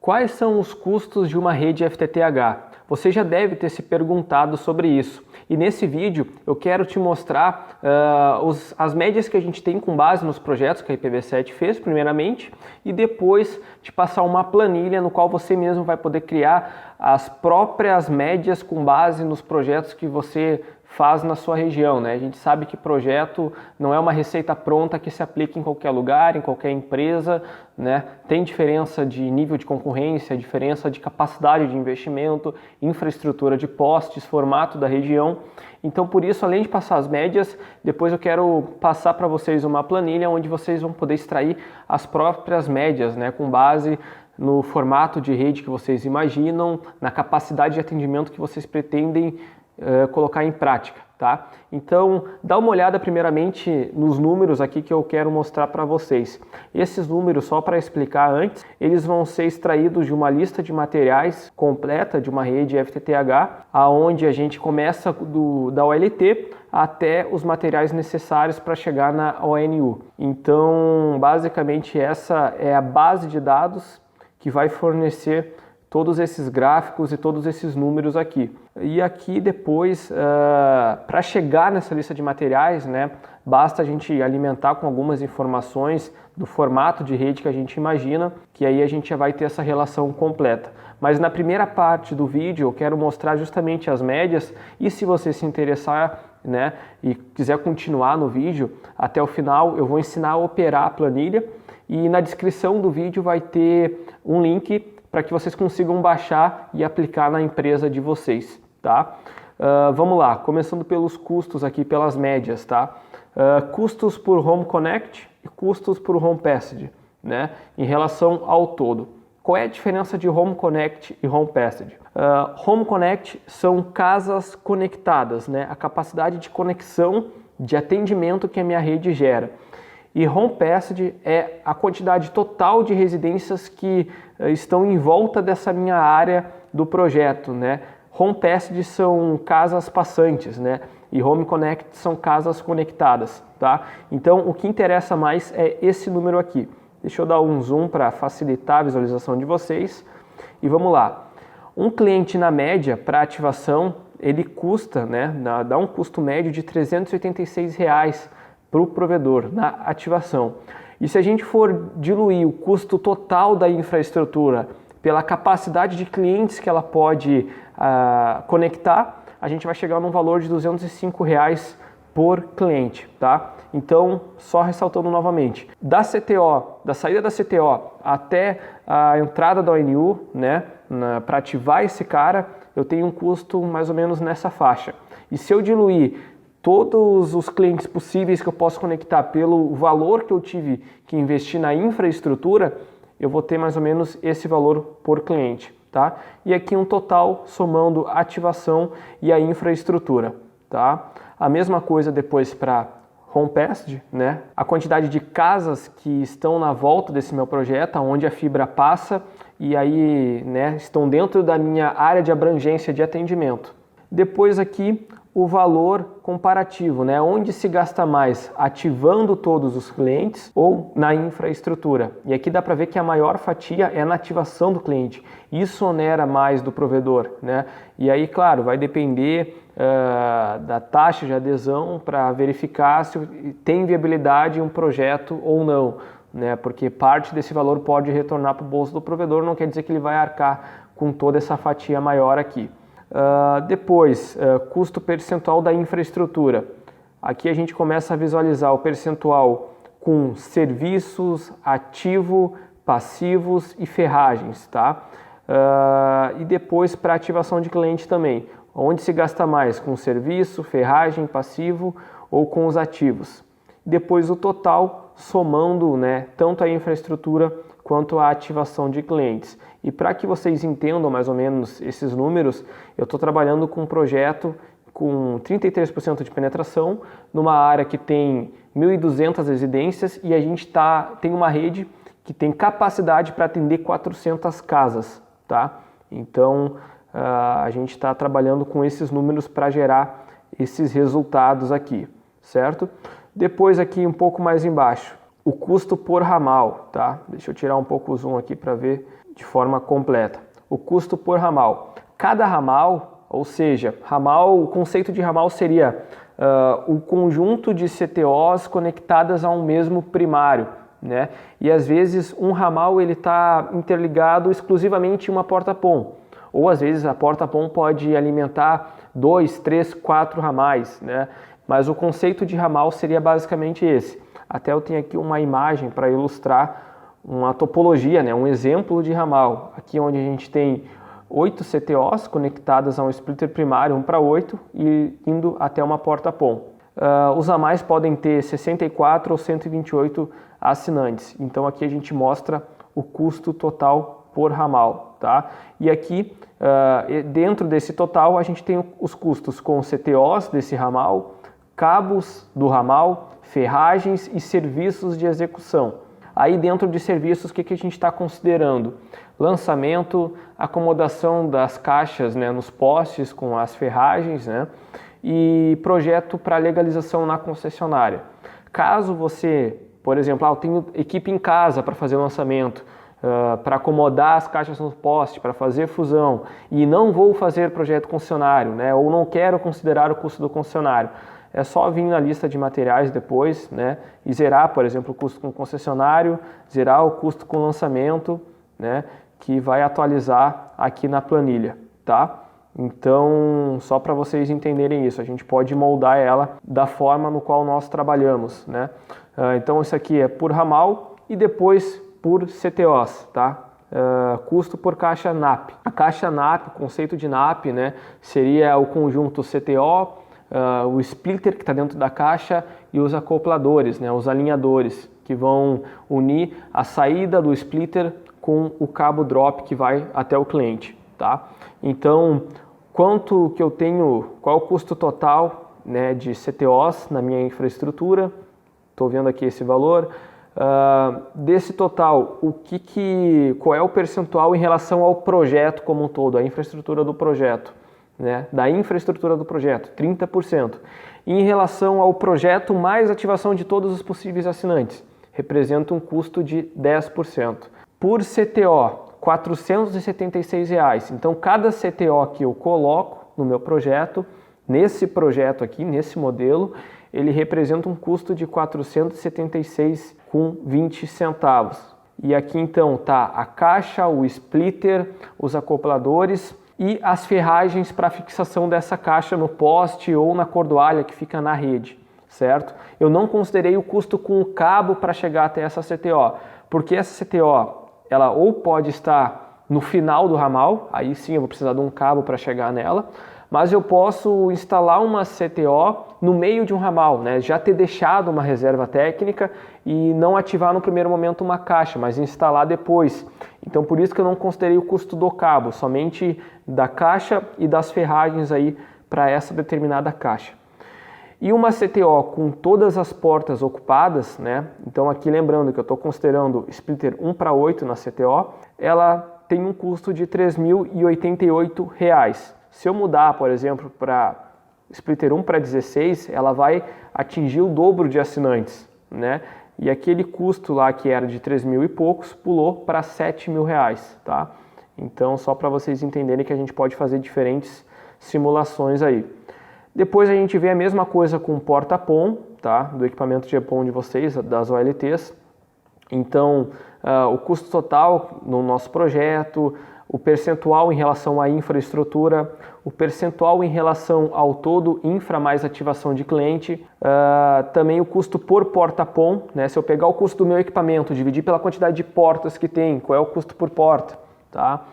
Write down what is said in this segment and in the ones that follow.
Quais são os custos de uma rede FTTH? Você já deve ter se perguntado sobre isso. E nesse vídeo eu quero te mostrar as médias que a gente tem com base nos projetos que a IPv7 fez primeiramente e depois te passar uma planilha no qual você mesmo vai poder criar as próprias médias com base nos projetos que você faz na sua região, né? A gente sabe que projeto não é uma receita pronta que se aplica em qualquer lugar, em qualquer empresa, né? Tem diferença de nível de concorrência, diferença de capacidade de investimento, infraestrutura de postes, formato da região. Então, por isso, além de passar as médias, depois eu quero passar para vocês uma planilha onde vocês vão poder extrair as próprias médias, né? Com base no formato de rede que vocês imaginam, na capacidade de atendimento que vocês pretendem colocar em prática, tá? Então, dá uma olhada primeiramente nos números aqui que eu quero mostrar para vocês. Esses números, só para explicar antes, eles vão ser extraídos de uma lista de materiais completa de uma rede FTTH, aonde a gente começa da OLT até os materiais necessários para chegar na ONU. Então, basicamente, essa é a base de dados que vai fornecer todos esses gráficos e todos esses números aqui. E aqui depois, para chegar nessa lista de materiais, né, basta a gente alimentar com algumas informações do formato de rede que a gente imagina, que aí a gente já vai ter essa relação completa. Mas na primeira parte do vídeo eu quero mostrar justamente as médias e se você se interessar, né, e quiser continuar no vídeo até o final, eu vou ensinar a operar a planilha e na descrição do vídeo vai ter um link para que vocês consigam baixar e aplicar na empresa de vocês, tá? Vamos lá, começando pelos custos aqui, pelas médias, tá? Custos por Home Connect e custos por Home Passage, né? Em relação ao todo. Qual é a diferença de Home Connect e Home Passage? Home Connect são casas conectadas, né? A capacidade de conexão, de atendimento que a minha rede gera. E Home Passage é a quantidade total de residências que estão em volta dessa minha área do projeto, né? Home Passage são casas passantes, né? E Home Connect são casas conectadas, tá? Então, o que interessa mais é esse número aqui. Deixa eu dar um zoom para facilitar a visualização de vocês. E vamos lá. Um cliente, na média, para ativação, ele custa, né? Dá um custo médio de R$ 386 para o provedor na ativação. E se a gente for diluir o custo total da infraestrutura pela capacidade de clientes que ela pode conectar, a gente vai chegar num valor de R$ 205 por cliente, tá? Então, só ressaltando novamente, da saída da CTO até a entrada da ONU, né, para ativar esse cara, eu tenho um custo mais ou menos nessa faixa. E se eu diluir todos os clientes possíveis que eu posso conectar pelo valor que eu tive que investir na infraestrutura, eu vou ter mais ou menos esse valor por cliente, tá? E aqui um total somando a ativação e a infraestrutura, tá? A mesma coisa depois para Home Passage, né? A quantidade de casas que estão na volta desse meu projeto, onde a fibra passa e aí, né, estão dentro da minha área de abrangência de atendimento. Depois aqui o valor comparativo, né? Onde se gasta mais, ativando todos os clientes ou na infraestrutura. E aqui dá para ver que a maior fatia é na ativação do cliente. Isso onera mais do provedor, né? E aí, claro, vai depender da taxa de adesão para verificar se tem viabilidade em um projeto ou não, né? Porque parte desse valor pode retornar para o bolso do provedor, não quer dizer que ele vai arcar com toda essa fatia maior aqui. Depois, custo percentual da infraestrutura. Aqui a gente começa a visualizar o percentual com serviços, ativo, passivos e ferragens, tá? E depois para ativação de cliente também. Onde se gasta mais? Com serviço, ferragem, passivo ou com os ativos. Depois o total somando, né, tanto a infraestrutura quanto a ativação de clientes. E para que vocês entendam mais ou menos esses números, eu estou trabalhando com um projeto com 33% de penetração, numa área que tem 1.200 residências e a gente tem uma rede que tem capacidade para atender 400 casas, tá? Então, a gente está trabalhando com esses números para gerar esses resultados aqui, certo? Depois aqui um pouco mais embaixo, o custo por ramal, tá? Deixa eu tirar um pouco o zoom aqui para ver de forma completa. O custo por ramal. Cada ramal, ou seja, ramal, o conceito de ramal seria o conjunto de CTOs conectadas a um mesmo primário, né? E às vezes um ramal ele está interligado exclusivamente em uma porta-PON, ou às vezes a porta-PON pode alimentar 2, 3, 4 ramais, né? Mas o conceito de ramal seria basicamente esse. Até eu tenho aqui uma imagem para ilustrar uma topologia, né? Um exemplo de ramal. Aqui onde a gente tem 8 CTOs conectadas a um splitter primário 1 para 8 e indo até uma porta PON. Os ramais podem ter 64 ou 128 assinantes. Então aqui a gente mostra o custo total por ramal, tá? E aqui dentro desse total a gente tem os custos com CTOs desse ramal, cabos do ramal, ferragens e serviços de execução. Aí dentro de serviços, o que a gente está considerando? Lançamento, acomodação das caixas, né, nos postes com as ferragens, né, e projeto para legalização na concessionária. Caso você, por exemplo, eu tenho equipe em casa para fazer o lançamento, para acomodar as caixas no poste, para fazer fusão, e não vou fazer projeto concessionário, né, ou não quero considerar o custo do concessionário, é só vir na lista de materiais depois, né, e zerar, por exemplo, o custo com concessionário, zerar o custo com lançamento, né, que vai atualizar aqui na planilha, tá? Então, só para vocês entenderem isso, a gente pode moldar ela da forma no qual nós trabalhamos, né? Então, isso aqui é por ramal e depois por CTOs, tá? Custo por caixa NAP. A caixa NAP, o conceito de NAP, né, seria o conjunto CTO, o splitter que está dentro da caixa e os acopladores, né, os alinhadores, que vão unir a saída do splitter com o cabo drop que vai até o cliente, tá? Então, quanto que eu tenho, qual é o custo total, né, de CTOs na minha infraestrutura? Estou vendo aqui esse valor. Desse total, qual é o percentual em relação ao projeto como um todo, a infraestrutura do projeto? Né, da infraestrutura do projeto, 30%. Em relação ao projeto mais ativação de todos os possíveis assinantes, representa um custo de 10%. Por CTO, R$ 476. Então, cada CTO que eu coloco no meu projeto, nesse projeto aqui, nesse modelo, ele representa um custo de R$ 476,20. E aqui então tá a caixa, o splitter, os acopladores e as ferragens para fixação dessa caixa no poste ou na cordoalha que fica na rede, certo? Eu não considerei o custo com o cabo para chegar até essa CTO, porque essa CTO, ela ou pode estar no final do ramal, aí sim eu vou precisar de um cabo para chegar nela, mas eu posso instalar uma CTO no meio de um ramal, né? Já ter deixado uma reserva técnica e não ativar no primeiro momento uma caixa, mas instalar depois. Então por isso que eu não considerei o custo do cabo, somente da caixa e das ferragens aí para essa determinada caixa. E uma CTO com todas as portas ocupadas, né? Então aqui lembrando que eu estou considerando splitter 1 para 8 na CTO, ela tem um custo de R$ 3.088. Se eu mudar, por exemplo, para splitter 1 para 16, ela vai atingir o dobro de assinantes, né? E aquele custo lá que era de 3 mil e poucos pulou para 7 mil reais, tá? Então, só para vocês entenderem que a gente pode fazer diferentes simulações aí. Depois a gente vê a mesma coisa com porta-PON, tá? Do equipamento de EPON de vocês, das OLTs. Então, o custo total no nosso projeto, o percentual em relação à infraestrutura, o percentual em relação ao todo infra mais ativação de cliente, também o custo por porta-PON, né? Se eu pegar o custo do meu equipamento, dividir pela quantidade de portas que tem, qual é o custo por porta, tá?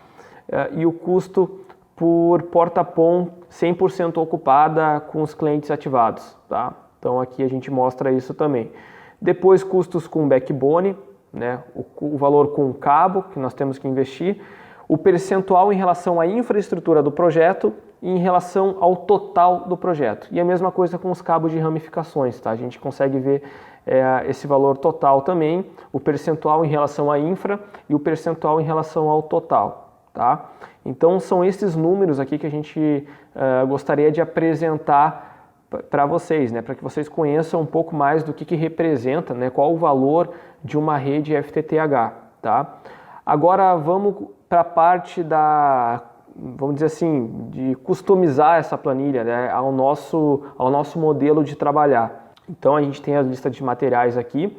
E o custo por porta-PON 100% ocupada com os clientes ativados, tá? Então aqui a gente mostra isso também. Depois custos com backbone, né? O valor com cabo que nós temos que investir, o percentual em relação à infraestrutura do projeto e em relação ao total do projeto. E a mesma coisa com os cabos de ramificações, tá? A gente consegue ver esse valor total também, o percentual em relação à infra e o percentual em relação ao total, tá? Então são esses números aqui que a gente gostaria de apresentar para vocês, né? Para que vocês conheçam um pouco mais do que representa, né? Qual o valor de uma rede FTTH, tá? Agora vamos para a parte vamos dizer assim, de customizar essa planilha, né, ao nosso modelo de trabalhar. Então a gente tem a lista de materiais aqui.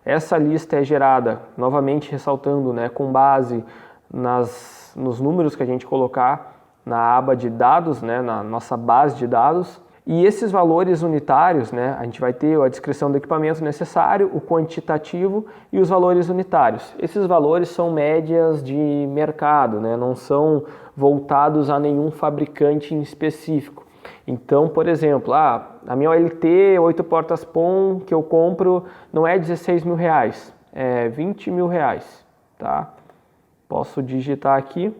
Essa lista é gerada, novamente ressaltando, né, com base nos números que a gente colocar na aba de dados, né, na nossa base de dados. E esses valores unitários, né, a gente vai ter a descrição do equipamento necessário, o quantitativo e os valores unitários. Esses valores são médias de mercado, né, não são voltados a nenhum fabricante em específico. Então, por exemplo, a minha OLT 8 portas POM que eu compro não é 16 mil reais, é 20 mil reais, tá? Posso digitar aqui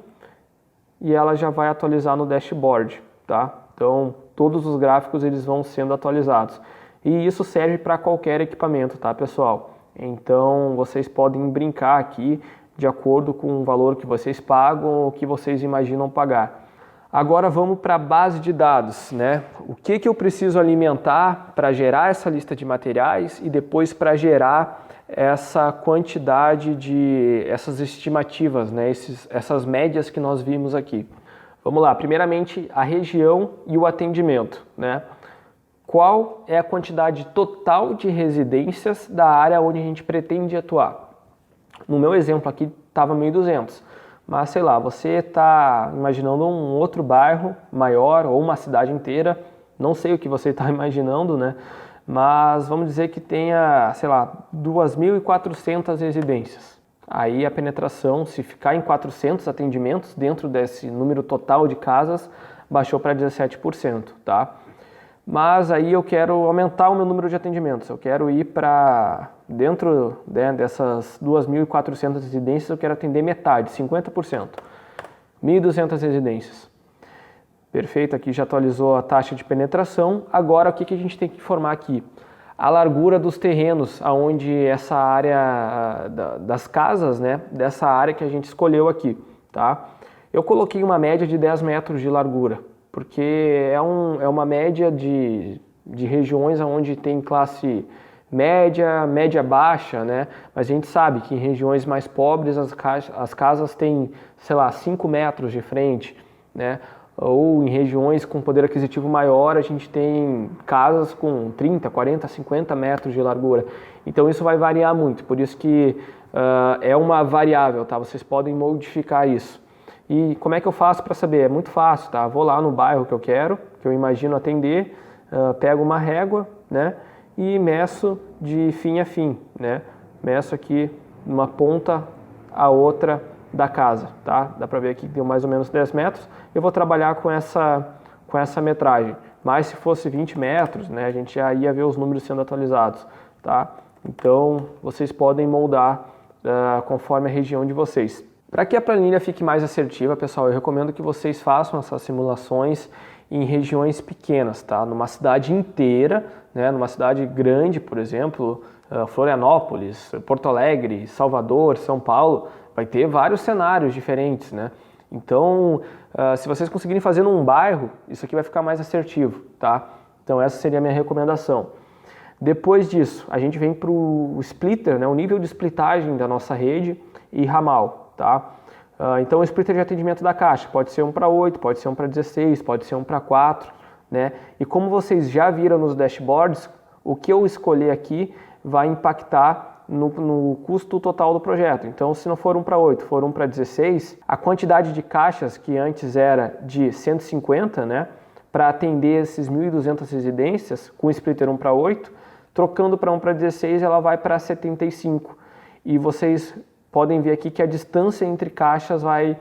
e ela já vai atualizar no dashboard, tá? Então, todos os gráficos eles vão sendo atualizados. E isso serve para qualquer equipamento, tá, pessoal? Então, vocês podem brincar aqui de acordo com o valor que vocês pagam ou que vocês imaginam pagar. Agora vamos para a base de dados, né? O que eu preciso alimentar para gerar essa lista de materiais e depois para gerar essa quantidade essas estimativas, né? Essas médias que nós vimos aqui. Vamos lá, primeiramente a região e o atendimento, né? Qual é a quantidade total de residências da área onde a gente pretende atuar? No meu exemplo aqui estava 1.200, mas sei lá, você está imaginando um outro bairro maior ou uma cidade inteira, não sei o que você está imaginando, né? Mas vamos dizer que tenha, sei lá, 2.400 residências. Aí a penetração, se ficar em 400 atendimentos dentro desse número total de casas, baixou para 17%, tá? Mas aí eu quero aumentar o meu número de atendimentos, eu quero ir para dentro, né, dessas 2.400 residências, eu quero atender metade, 50%, 1.200 residências. Perfeito, aqui já atualizou a taxa de penetração. Agora o que a gente tem que informar aqui? A largura dos terrenos, aonde essa área das casas, né, dessa área que a gente escolheu aqui, tá? Eu coloquei uma média de 10 metros de largura, porque é uma média de regiões onde tem classe média, média baixa, né? Mas a gente sabe que em regiões mais pobres as casas têm, sei lá, 5 metros de frente, né? Ou em regiões com poder aquisitivo maior, a gente tem casas com 30, 40, 50 metros de largura. Então isso vai variar muito, por isso que é uma variável, tá? Vocês podem modificar isso. E como é que eu faço para saber? É muito fácil, tá? Vou lá no bairro que eu quero, que eu imagino atender, pego uma régua, né? E meço de fim a fim, né? Meço aqui uma ponta a outra da casa, tá? Dá para ver aqui que deu mais ou menos 10 metros. Eu vou trabalhar com essa metragem. Mas se fosse 20 metros, né, a gente já ia ver os números sendo atualizados, tá? Então, vocês podem moldar conforme a região de vocês. Para que a planilha fique mais assertiva, pessoal, eu recomendo que vocês façam essas simulações em regiões pequenas, tá? Numa cidade inteira, né? Numa cidade grande, por exemplo, Florianópolis, Porto Alegre, Salvador, São Paulo, vai ter vários cenários diferentes, né? Então, se vocês conseguirem fazer num bairro, isso aqui vai ficar mais assertivo, tá? Então essa seria a minha recomendação. Depois disso, a gente vem para o splitter, né? O nível de splitagem da nossa rede e ramal, tá? Então o splitter de atendimento da caixa pode ser 1:8, pode ser 1:16, pode ser 1:4, né? E como vocês já viram nos dashboards, o que eu escolher aqui vai impactar no custo total do projeto. Então, se não for 1:8, for 1:16, a quantidade de caixas que antes era de 150, né, para atender esses 1.200 residências, com splitter 1:8, trocando para 1:16, ela vai para 75. E vocês podem ver aqui que a distância entre caixas vai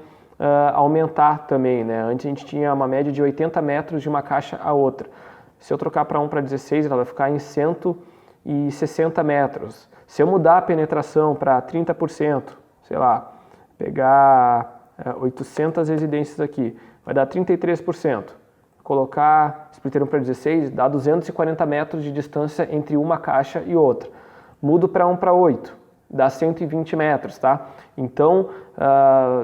aumentar também, né? Antes a gente tinha uma média de 80 metros de uma caixa a outra. Se eu trocar para 1:16, ela vai ficar em 160 metros. Se eu mudar a penetração para 30%, sei lá, pegar 800 residências aqui, vai dar 33%. Colocar splitter 1:16, dá 240 metros de distância entre uma caixa e outra. Mudo para 1:8, dá 120 metros, tá? Então,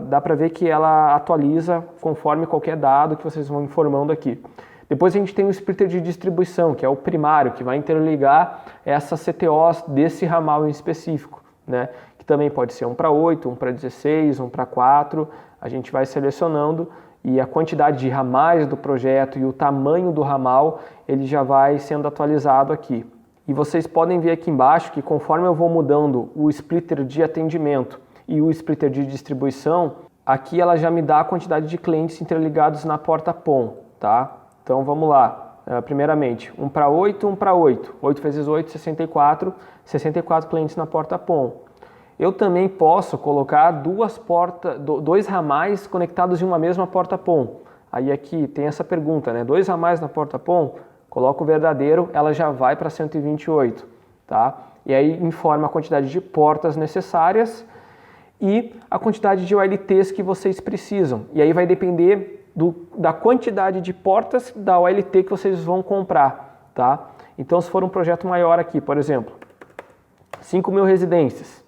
dá para ver que ela atualiza conforme qualquer dado que vocês vão informando aqui. Depois a gente tem o splitter de distribuição, que é o primário, que vai interligar essas CTOs desse ramal em específico, né? Que que também pode ser 1 para 8, 1 para 16, 1 para 4, a gente vai selecionando e a quantidade de ramais do projeto e o tamanho do ramal, ele já vai sendo atualizado aqui. E vocês podem ver aqui embaixo que conforme eu vou mudando o splitter de atendimento e o splitter de distribuição, aqui ela já me dá a quantidade de clientes interligados na porta PON, tá? Então vamos lá, primeiramente 1 para 8, 1 para 8, 8 vezes 8, 64, 64 clientes na porta PON. Eu também posso colocar dois ramais conectados em uma mesma porta PON. Aí aqui tem essa pergunta, né? 2 ramais na porta PON, coloco o verdadeiro, ela já vai para 128, tá? E aí informa a quantidade de portas necessárias e a quantidade de OLTs que vocês precisam. E aí vai depender da quantidade de portas da OLT que vocês vão comprar, tá? Então, se for um projeto maior aqui, por exemplo, 5.000 residências,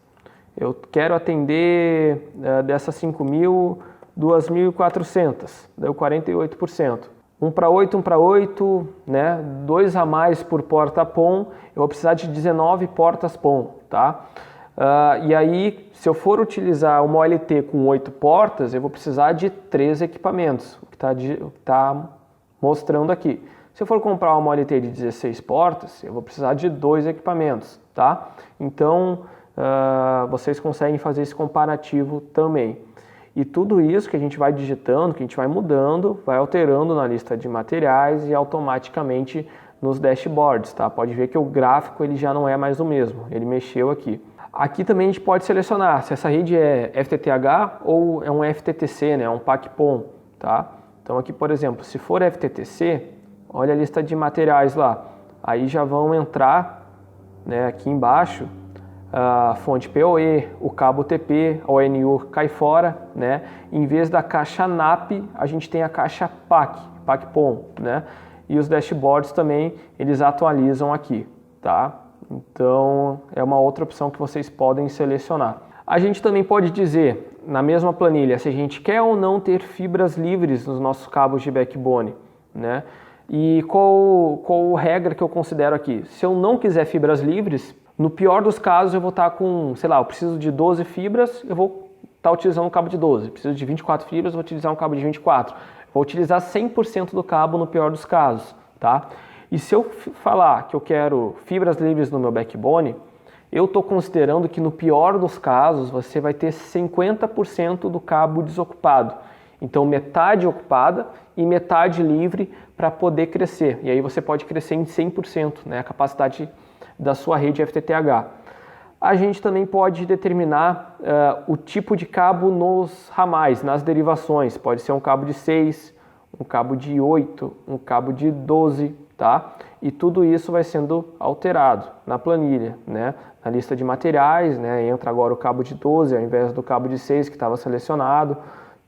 eu quero atender dessas 5.000, 2.400, deu 48%. 1 para 8, 1 para 8, né? 2 a mais por porta PON, eu vou precisar de 19 portas PON, tá? E aí, se eu for utilizar uma OLT com 8 portas, eu vou precisar de 3 equipamentos, o que está mostrando aqui. Se eu for comprar uma OLT de 16 portas, eu vou precisar de 2 equipamentos, tá? Então, vocês conseguem fazer esse comparativo também. E tudo isso que a gente vai digitando, que a gente vai mudando, vai alterando na lista de materiais e automaticamente nos dashboards, tá? Pode ver que o gráfico ele já não é mais o mesmo, ele mexeu aqui. Aqui também a gente pode selecionar se essa rede é FTTH ou é um FTTC, né? Um PAC-PON, tá? Então aqui, por exemplo, se for FTTC, olha a lista de materiais lá. Aí já vão entrar, né, aqui embaixo, a fonte PoE, o cabo TP, a ONU cai fora, né? Em vez da caixa NAP, a gente tem a caixa PAC-PON, né? E os dashboards também, eles atualizam aqui, tá? Então, é uma outra opção que vocês podem selecionar. A gente também pode dizer, na mesma planilha, se a gente quer ou não ter fibras livres nos nossos cabos de backbone, né? E qual regra que eu considero aqui? Se eu não quiser fibras livres, no pior dos casos eu vou estar com, sei lá, eu preciso de 12 fibras, eu vou estar utilizando um cabo de 12. Preciso de 24 fibras, eu vou utilizar um cabo de 24. Vou utilizar 100% do cabo no pior dos casos, tá? E se eu falar que eu quero fibras livres no meu backbone, eu estou considerando que no pior dos casos você vai ter 50% do cabo desocupado. Então metade ocupada e metade livre para poder crescer. E aí você pode crescer em 100%, né, a capacidade da sua rede FTTH. A gente também pode determinar o tipo de cabo nos ramais, nas derivações. Pode ser um cabo de 6, um cabo de 8, um cabo de 12, tá? E tudo isso vai sendo alterado na planilha, né? Na lista de materiais, né? Entra agora o cabo de 12 ao invés do cabo de 6 que estava selecionado,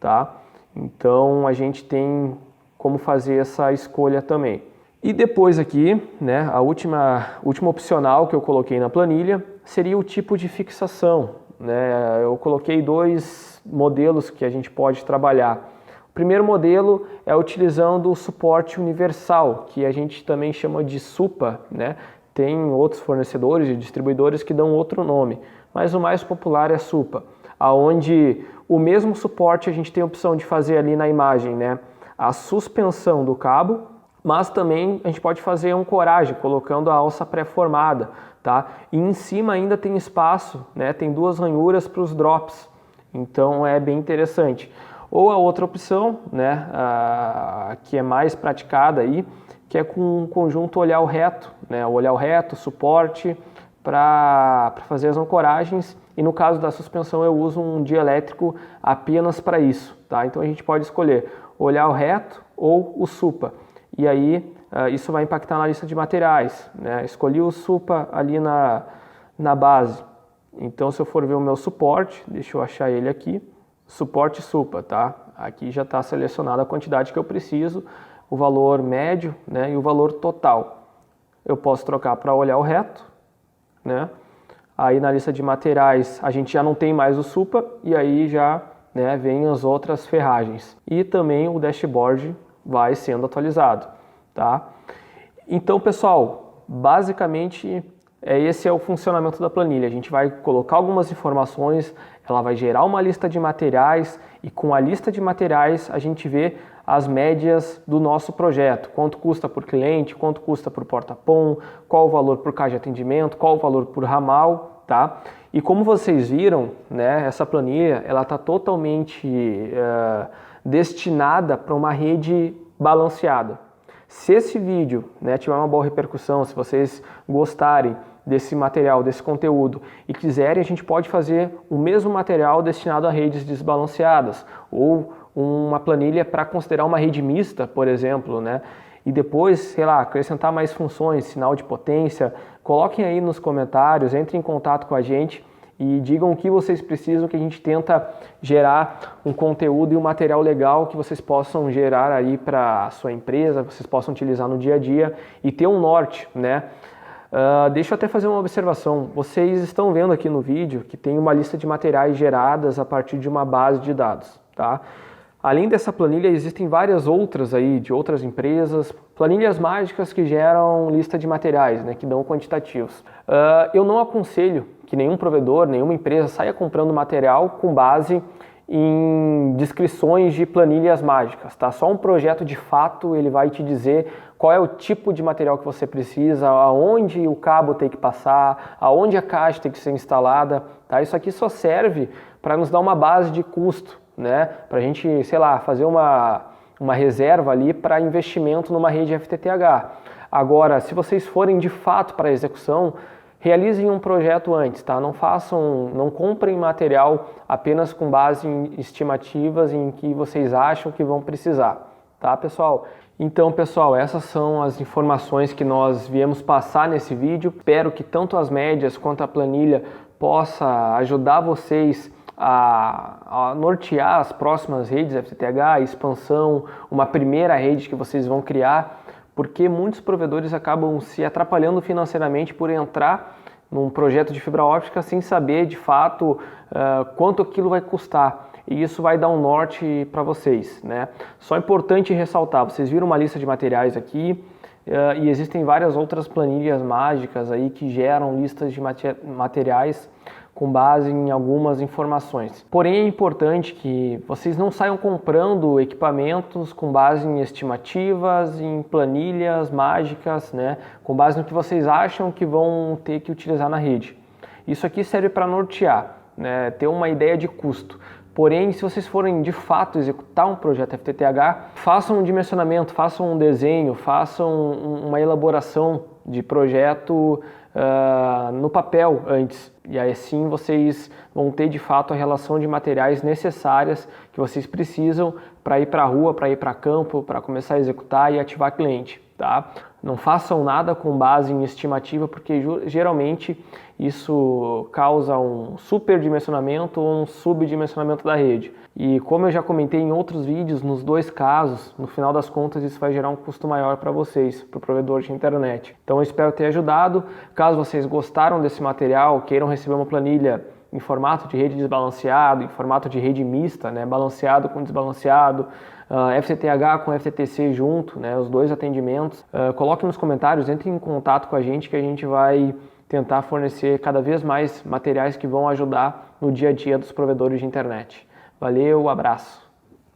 tá? Então a gente tem como fazer essa escolha também. E depois aqui, né, a última opcional que eu coloquei na planilha seria o tipo de fixação, né? Eu coloquei 2 modelos que a gente pode trabalhar. O primeiro modelo é utilizando o suporte universal, que a gente também chama de SUPA, né? Tem outros fornecedores e distribuidores que dão outro nome, mas o mais popular é SUPA, aonde o mesmo suporte a gente tem a opção de fazer ali na imagem, né? A suspensão do cabo, mas também a gente pode fazer um coragem, colocando a alça pré-formada, tá? E em cima ainda tem espaço, né? Tem 2 ranhuras para os drops, então é bem interessante. Ou a outra opção, né? Que é mais praticada aí, que é com um conjunto olhar reto, né? Olhar reto, suporte, para fazer as ancoragens. E no caso da suspensão eu uso um dielétrico apenas para isso, tá? Então a gente pode escolher olhar reto ou o SUPA. E aí isso vai impactar na lista de materiais, né? Escolhi o SUPA ali na base. Então se eu for ver o meu suporte, deixa eu achar ele aqui, suporte SUPA, tá? Aqui já está selecionada a quantidade que eu preciso, o valor médio, né? E o valor total. Eu posso trocar para olhar reto, né? Aí na lista de materiais a gente já não tem mais o SUPA e aí já, né, vem as outras ferragens. E também o dashboard vai sendo atualizado, tá? Então, pessoal, basicamente Esse é o funcionamento da planilha. A gente vai colocar algumas informações, ela vai gerar uma lista de materiais e com a lista de materiais a gente vê as médias do nosso projeto. Quanto custa por cliente, quanto custa por porta-pom, qual o valor por caixa de atendimento, qual o valor por ramal, tá? E como vocês viram, né, essa planilha ela está totalmente destinada para uma rede balanceada. Se esse vídeo, né, tiver uma boa repercussão, se vocês gostarem desse material, desse conteúdo e quiserem, a gente pode fazer o mesmo material destinado a redes desbalanceadas ou uma planilha para considerar uma rede mista, por exemplo, né? E depois, sei lá, acrescentar mais funções, sinal de potência. Coloquem aí nos comentários, entrem em contato com a gente e digam o que vocês precisam, que a gente tenta gerar um conteúdo e um material legal que vocês possam gerar aí para a sua empresa, vocês possam utilizar no dia a dia e ter um norte, né? Deixa eu até fazer uma observação. Vocês estão vendo aqui no vídeo que tem uma lista de materiais geradas a partir de uma base de dados, tá? Além dessa planilha, existem várias outras aí de outras empresas, planilhas mágicas que geram lista de materiais, né, que dão quantitativos. Eu não aconselho que nenhum provedor, nenhuma empresa saia comprando material com base em descrições de planilhas mágicas, tá? Só um projeto de fato ele vai te dizer qual é o tipo de material que você precisa, aonde o cabo tem que passar, aonde a caixa tem que ser instalada, tá? Isso aqui só serve para nos dar uma base de custo, né? Para a gente, sei lá, fazer uma reserva ali para investimento numa rede FTTH. Agora, se vocês forem de fato para a execução, realizem um projeto antes, tá? Não comprem material apenas com base em estimativas em que vocês acham que vão precisar, tá, pessoal? Então, pessoal, essas são as informações que nós viemos passar nesse vídeo. Espero que tanto as médias quanto a planilha possa ajudar vocês a nortear as próximas redes FTTH, a expansão, uma primeira rede que vocês vão criar, porque muitos provedores acabam se atrapalhando financeiramente por entrar num projeto de fibra óptica sem saber de fato quanto aquilo vai custar. E isso vai dar um norte para vocês, né? Só é importante ressaltar, vocês viram uma lista de materiais aqui e existem várias outras planilhas mágicas aí que geram listas de materiais com base em algumas informações. Porém, é importante que vocês não saiam comprando equipamentos com base em estimativas, em planilhas mágicas, né? Com base no que vocês acham que vão ter que utilizar na rede. Isso aqui serve para nortear, né? Ter uma ideia de custo. Porém, se vocês forem de fato executar um projeto FTTH, façam um dimensionamento, façam um desenho, façam uma elaboração de projeto no papel antes. E aí sim vocês vão ter de fato a relação de materiais necessárias que vocês precisam para ir para a rua, para ir para campo, para começar a executar e ativar cliente, tá? Não façam nada com base em estimativa, porque geralmente isso causa um superdimensionamento ou um subdimensionamento da rede. E como eu já comentei em outros vídeos, nos dois casos, no final das contas, isso vai gerar um custo maior para vocês, para o provedor de internet. Então eu espero ter ajudado. Caso vocês gostaram desse material, queiram receber uma planilha em formato de rede desbalanceado, em formato de rede mista, né, balanceado com desbalanceado, FTTH com FTTC junto, né, os dois atendimentos, coloque nos comentários, entre em contato com a gente que a gente vai tentar fornecer cada vez mais materiais que vão ajudar no dia a dia dos provedores de internet. Valeu, abraço!